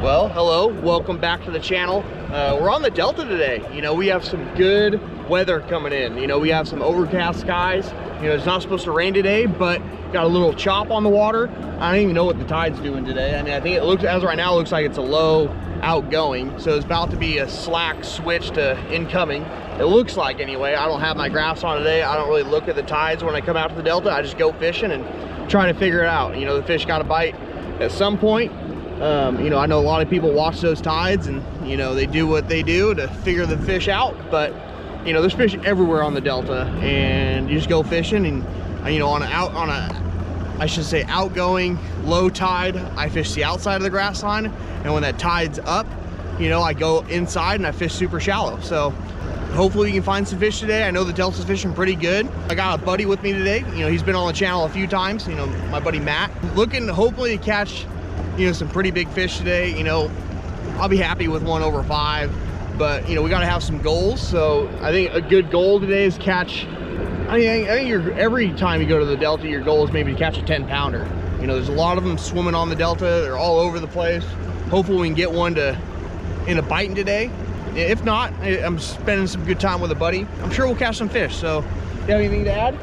Well, hello, welcome back to the channel. We're on the Delta today. You know, we have some good weather coming in. You know, we have some overcast skies. You know, it's not supposed to rain today, but got a little chop on the water. I don't even know what the tide's doing today. I mean, I think it looks, as right now, it looks like it's a low outgoing. So it's about to be a slack switch to incoming. It looks like anyway. I don't have my graphs on today. I don't really look at the tides when I come out to the Delta. I just go fishing and trying to figure it out. You know, the fish got to bite at some point. You know, I know a lot of people watch those tides and, you know, they do what they do to figure the fish out, but, you know, there's fish everywhere on the Delta, and you just go fishing and, you know, I should say outgoing low tide, I fish the outside of the grass line, and when that tide's up, you know, I go inside and I fish super shallow. So hopefully we can find some fish today. I know the Delta's fishing pretty good. I got a buddy with me today. You know, he's been on the channel a few times, you know, my buddy Matt. Looking hopefully to catch, you know, some pretty big fish today. You know, I'll be happy with 1 over 5, but you know, we got to have some goals. So I think a good goal today is catch, I think every time you go to the Delta, your goal is maybe to catch a 10-pounder. You know, there's a lot of them swimming on the Delta. They're all over the place. Hopefully we can get one to end up biting today. If not, I'm spending some good time with a buddy. I'm sure we'll catch some fish. So you have anything to add?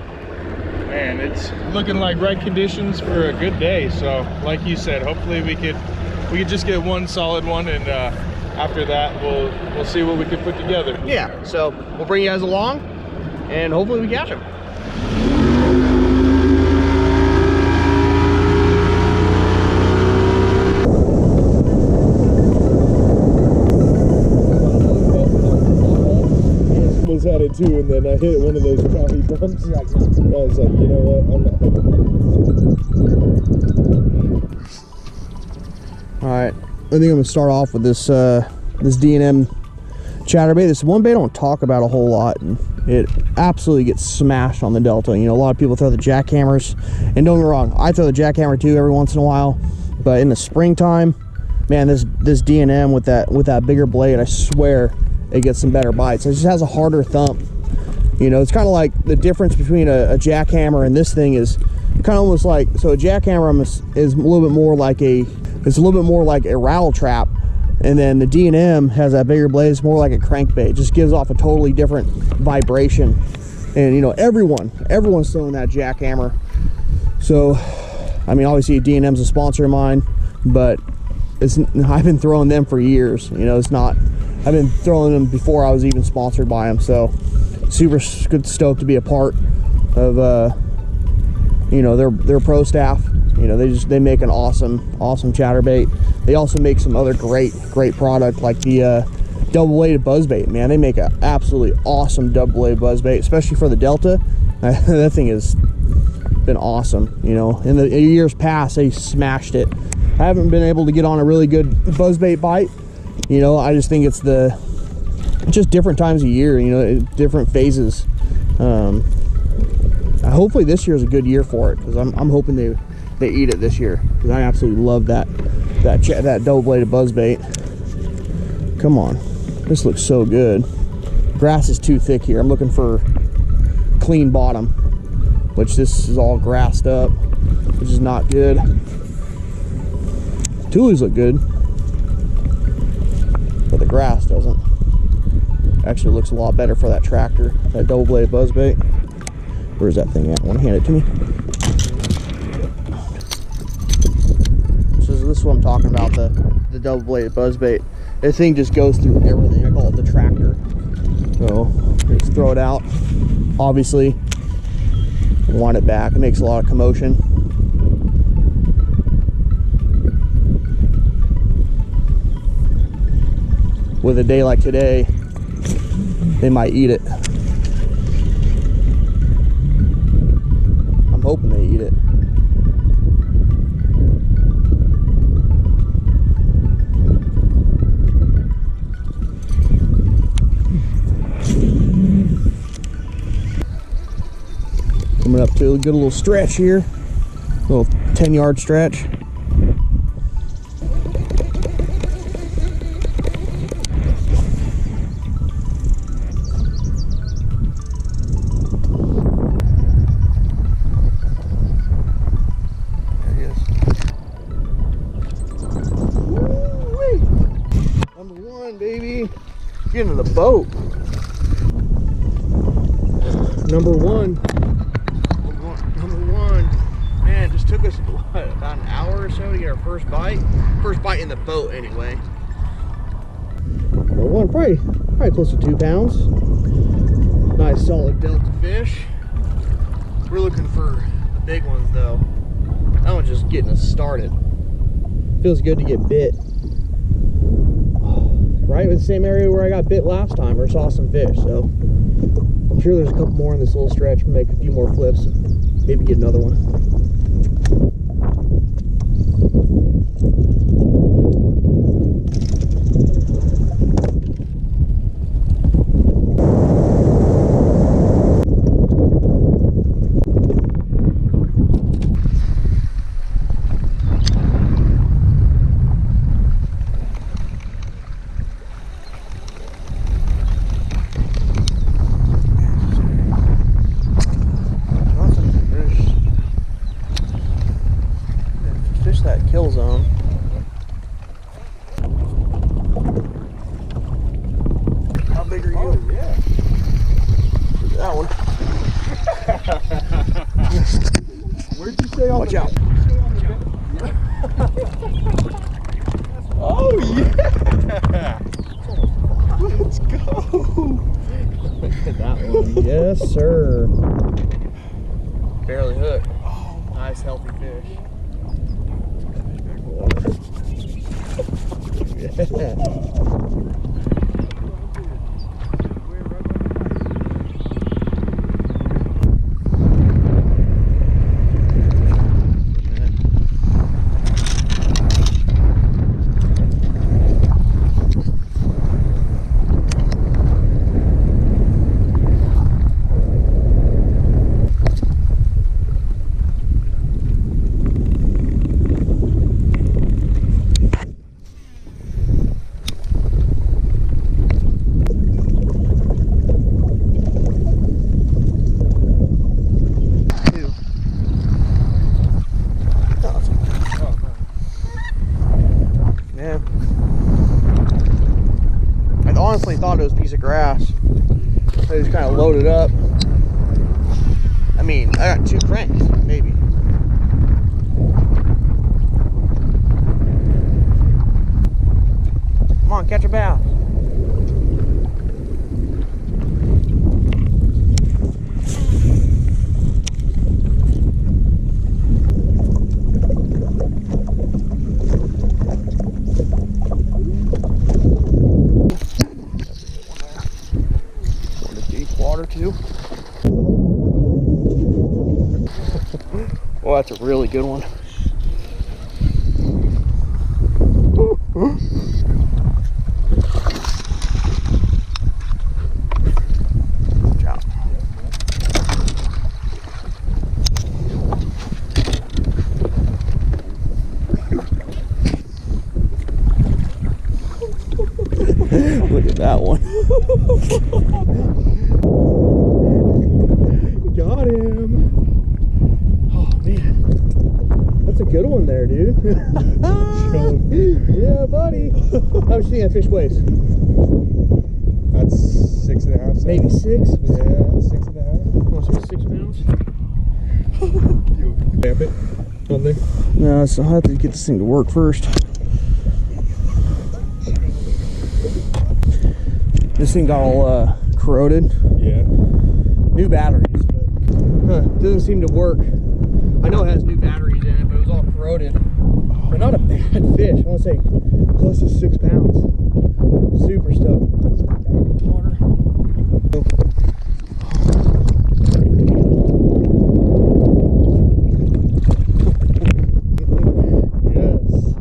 Man, it's looking like right conditions for a good day. So like you said, hopefully we could just get one solid one, and after that we'll see what we can put together. Yeah, so we'll bring you guys along and hopefully we catch them. Had it too, and then I hit one of those choppy bumps. I was like, you know what, I'm not hitting it. All right, I think I'm gonna start off with this this D&M chatterbait. This one bait I don't talk about a whole lot, and it absolutely gets smashed on the Delta. You know, a lot of people throw the jackhammers, and don't get me wrong, I throw the jackhammer too every once in a while, but in the springtime, man, this D&M with that bigger blade, I swear it gets some better bites. It just has a harder thump. You know, it's kind of like the difference between a jackhammer and this thing is kind of almost like, so a jackhammer is a little bit more like a rattle trap, and then the D&M has that bigger blade. It's more like a crankbait. It just gives off a totally different vibration. And you know, everyone's throwing that jackhammer. So I mean, obviously D&M's a sponsor of mine, but I've been throwing them for years. You know, I've been throwing them before I was even sponsored by them. So super good, stoked to be a part of you know, their pro staff. You know, they make an awesome chatterbait. They also make some other great product, like the double-bladed buzzbait. Man, they make an absolutely awesome double-bladed buzzbait, especially for the Delta. That thing has been awesome. You know, in the years past, they smashed it. I haven't been able to get on a really good buzzbait bite. You know, I just think it's just different times of year, you know, different phases. Hopefully this year is a good year for it, because I'm hoping they eat it this year, because I absolutely love that double-bladed buzzbait. Come on, this looks so good. Grass is too thick here. I'm looking for clean bottom, which this is all grassed up, which is not good. Toolies look good, but the grass doesn't. Actually looks a lot better for that tractor, that double-bladed buzzbait. Where's that thing at? Want to hand it to me? So this is what I'm talking about, the double-bladed buzzbait. This thing just goes through everything. I call it the tractor. So just throw it out. Obviously, wind it back. It makes a lot of commotion. With a day like today, they might eat it. I'm hoping they eat it. Coming up to a good little stretch here, a little 10-yard stretch. Get into the boat. Number one. Man, it just took us, what, about an hour or so to get our first bite? First bite in the boat, anyway. Number one, probably close to 2 pounds. Nice solid delta fish. We're looking for the big ones, though. That one's just getting us started. Feels good to get bit. Right in the same area where I got bit last time or saw some fish, so I'm sure there's a couple more in this little stretch. We'll make a few more flips and maybe get another one. Kill zone. How big are you? Oh, yeah. That one. Where'd you say on Watch the out. Oh, yeah. Let's go. Look at that one. Yes, sir. Barely hooked. Oh, Nice, healthy fish. Yeah. Yeah. I honestly thought it was a piece of grass. I just kind of loaded up. I mean, I got 2 cranks, maybe. Come on, catch a bass. Water too. Oh, that's a really good one. Good job. Look at that one. Got him. Oh man, that's a good one there, dude. Yeah, buddy. How much do you think that fish weighs? That's 6.5. Maybe 6. Yeah, 6.5. Want to say 6 pounds? You vamp it on there? No, so I'll have to get this thing to work first. This thing got all corroded. Yeah. New batteries, but doesn't seem to work. I know it has new batteries in it, but it was all corroded. But not a bad fish. I want to say close to 6 pounds. Super stoked. Water. Yes.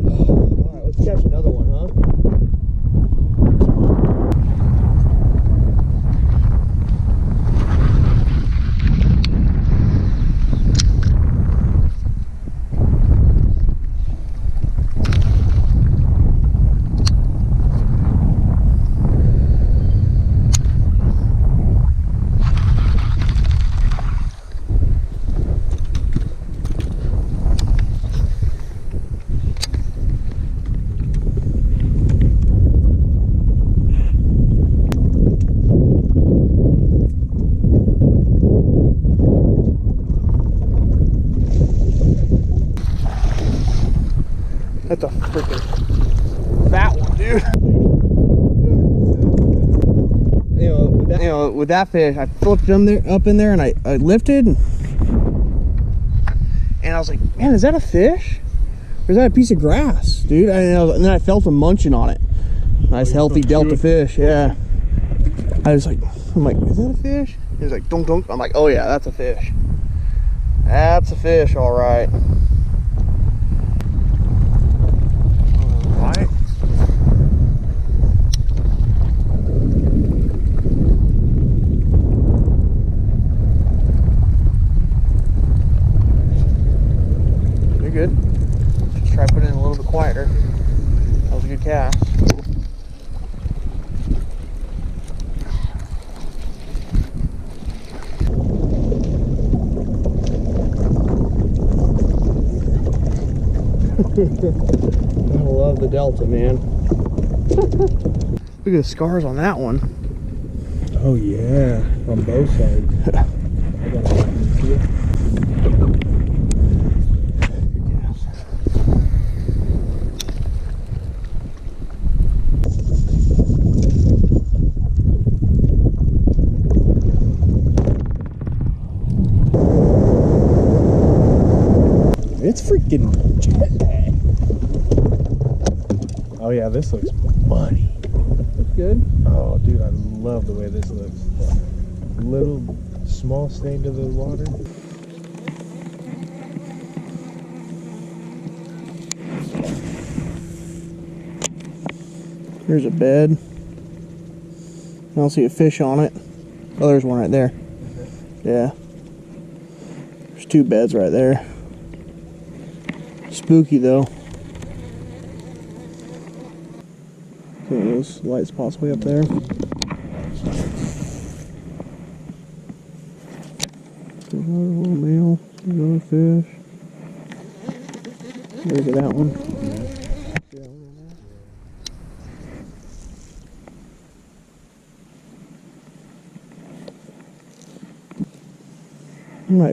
All right, let's catch another one, huh? That's a freaking fat one, dude. With that fish, I flipped him there, up in there, and I lifted, and I was like, man, is that a fish? Or is that a piece of grass, dude? And then I felt him munching on it. Nice healthy delta fish, yeah. I'm like, is that a fish? He was like, dunk dunk. I'm like, oh yeah, that's a fish. That's a fish, all right. Right. You're good. Just try putting it in a little bit quieter. That was a good cast. I love the delta, man. Look at the scars on that one. Oh yeah, on both sides. It's freaking jetpack. Oh yeah, this looks money. That's good. Oh dude, I love the way this looks. Little small stain to the water. Here's a bed. I don't see a fish on it. Oh, there's one right there. Yeah. There's two beds right there. Spooky though. One of those lights possibly up there. There's another little male. There's another fish. Look at that one.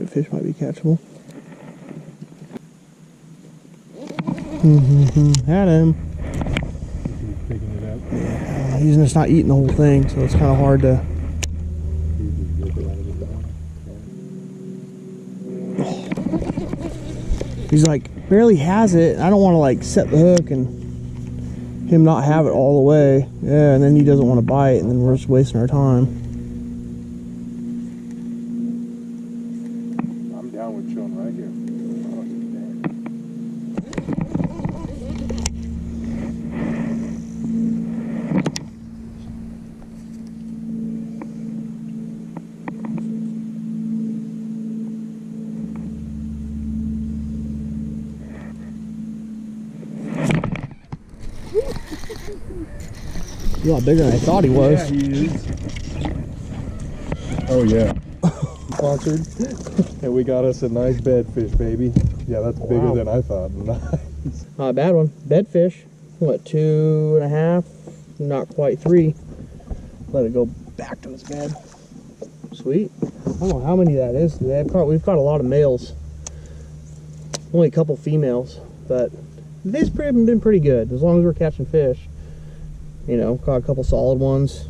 Fish might be catchable. Had him. Picking it up. Yeah, he's just not eating the whole thing, so it's kind of hard to. He's like barely has it. I don't want to like set the hook and him not have it all the way. Yeah, and then he doesn't want to bite, and then we're just wasting our time. I'm down with chilling right here. He's a lot bigger than I thought he was. Yeah, he is. Oh yeah. Sponsored. And we got us a nice bedfish, baby. Yeah, that's bigger than I thought. Nice. Not a bad one. Bedfish. What, 2.5? Not quite 3. Let it go back to its bed. Sweet. I don't know how many that is. We've caught a lot of males. Only a couple females, but they've been pretty good as long as we're catching fish. You know, caught a couple solid ones.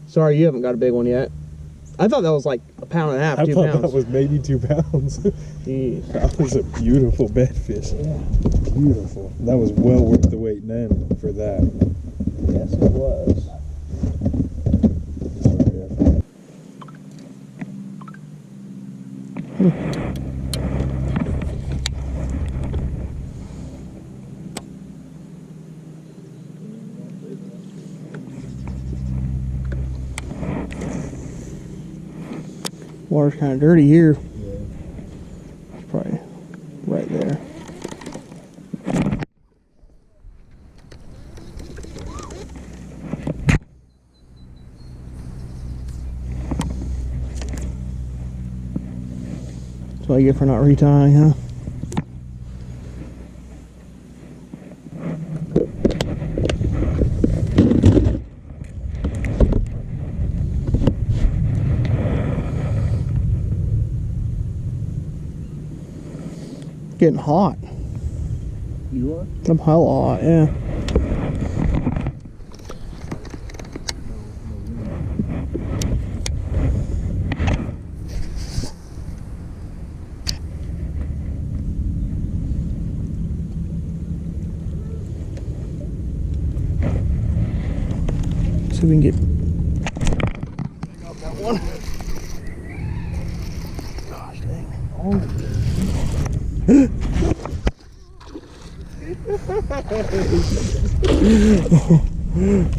Sorry, you haven't got a big one yet. I thought that was like 1.5 pounds, 2 pounds. I thought that was maybe 2 pounds. Jeez. That was a beautiful bedfish. Yeah. Beautiful. That was well worth the wait then for that. Yes, it was. Water's kind of dirty here. Yeah. It's probably right there. That's what I get for not retying, huh? Getting hot. You are? I'm hell lot, yeah. See if we can get that one. Gosh dang. Oh.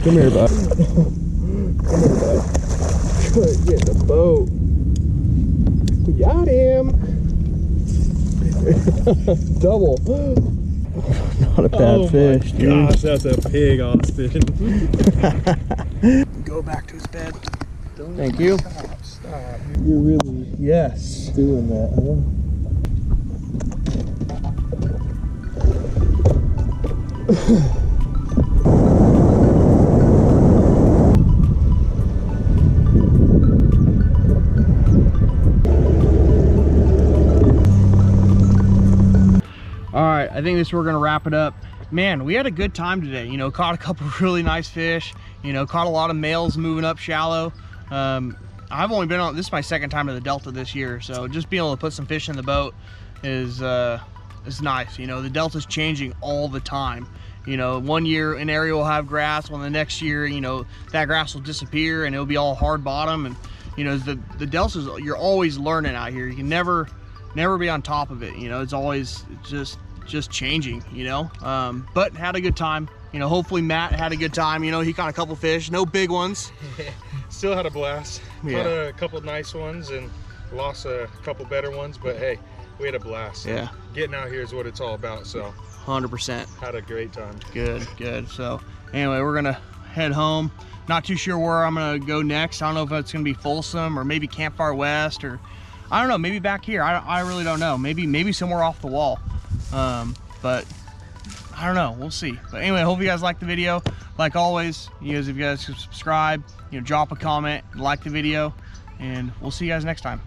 Come here, bud. Come here, bud. Get in the boat. We got him. Double. Not a bad fish, dude. Gosh, that's a pig, Austin. Go back to his bed. Thank you. Stop. You're really Yes. doing that, huh? All right, I think we're gonna wrap it up. Man, we had a good time today. You know, caught a couple really nice fish. You know, caught a lot of males moving up shallow. I've only been on, this is my second time to the Delta this year, so just being able to put some fish in the boat is nice. You know, the Delta's changing all the time. You know, one year an area will have grass, well the next year, you know, that grass will disappear and it'll be all hard bottom. And you know, the Delta's, you're always learning out here. You can never be on top of it. You know, it's always just changing, you know. But had a good time. You know, hopefully Matt had a good time. You know, he caught a couple fish, no big ones. Still had a blast. Yeah. Caught a couple nice ones and lost a couple better ones, but hey, we had a blast. Yeah. Getting out here is what it's all about, so 100%. had a great time. Good. So anyway, we're gonna head home. Not too sure where I'm gonna go next. I don't know if it's gonna be Folsom or maybe Campfire West, or I don't know, maybe back here. I really don't know. Maybe somewhere off the wall. But I don't know, we'll see. But anyway, I hope you guys liked the video. Like always, if you guys subscribe, drop a comment, like the video, and we'll see you guys next time.